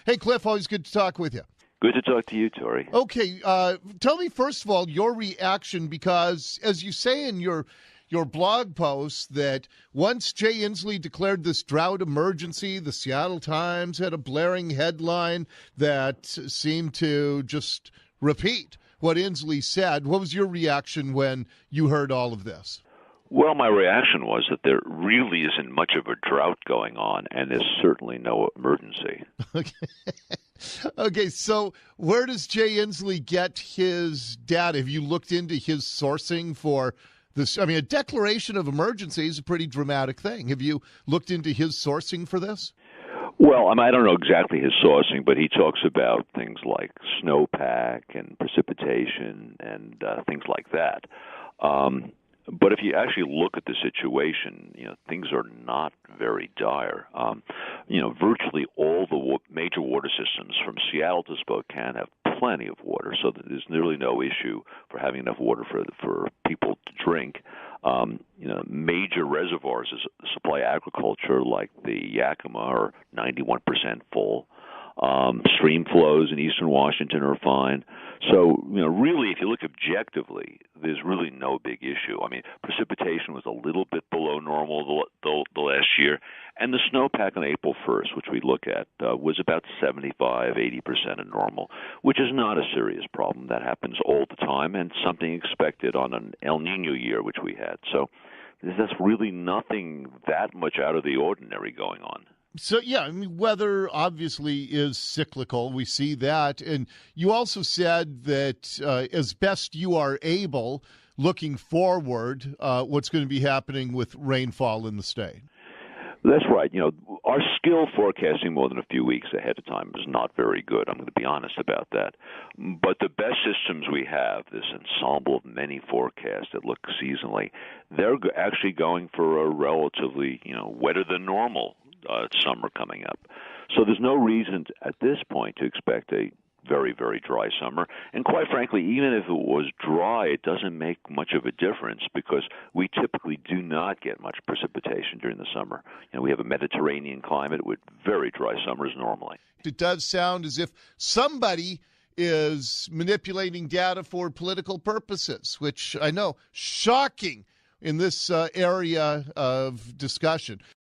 Hey, Cliff, always good to talk with you. Good to talk to you, Dori. Okay, tell me, first of all, your reaction, because as you say in your blog post that once Jay Inslee declared this drought emergency, the Seattle Times had a blaring headline that seemed to just repeat what Inslee said. What was your reaction when you heard all of this? Well, my reaction was that there really isn't much of a drought going on, and there's certainly no emergency. Okay, so where does Jay Inslee get his data? Have you looked into his sourcing for this? I mean, a declaration of emergency is a pretty dramatic thing. Have you looked into his sourcing for this? Well, I don't know exactly his sourcing, but he talks about things like snowpack and precipitation and things like that. But if you actually look at the situation, things are not very dire. Virtually all the major water systems from Seattle to Spokane have plenty of water, so there's really no issue for having enough water for people to drink. Major reservoirs that supply agriculture, like the Yakima, are 91% full. Stream flows in eastern Washington are fine. So, really, if you look objectively, there's really no big issue. I mean, precipitation was a little bit below normal the last year, and the snowpack on April 1st, which we look at, was about 75-80% of normal, which is not a serious problem. That happens all the time, and something expected on an El Nino year, which we had. So there's really nothing that much out of the ordinary going on. So, yeah, I mean, weather obviously is cyclical. We see that. And you also said that as best you are able, looking forward, what's going to be happening with rainfall in the state. That's right. Our skill forecasting more than a few weeks ahead of time is not very good. I'm going to be honest about that. But the best systems we have, this ensemble of many forecasts that look seasonally, they're actually going for a relatively, wetter than normal summer coming up. So there's no reason at this point to expect a very, very dry summer. And quite frankly, even if it was dry, it doesn't make much of a difference because we typically do not get much precipitation during the summer. We have a Mediterranean climate with very dry summers normally. It does sound as if somebody is manipulating data for political purposes, which I know, shocking in this area of discussion.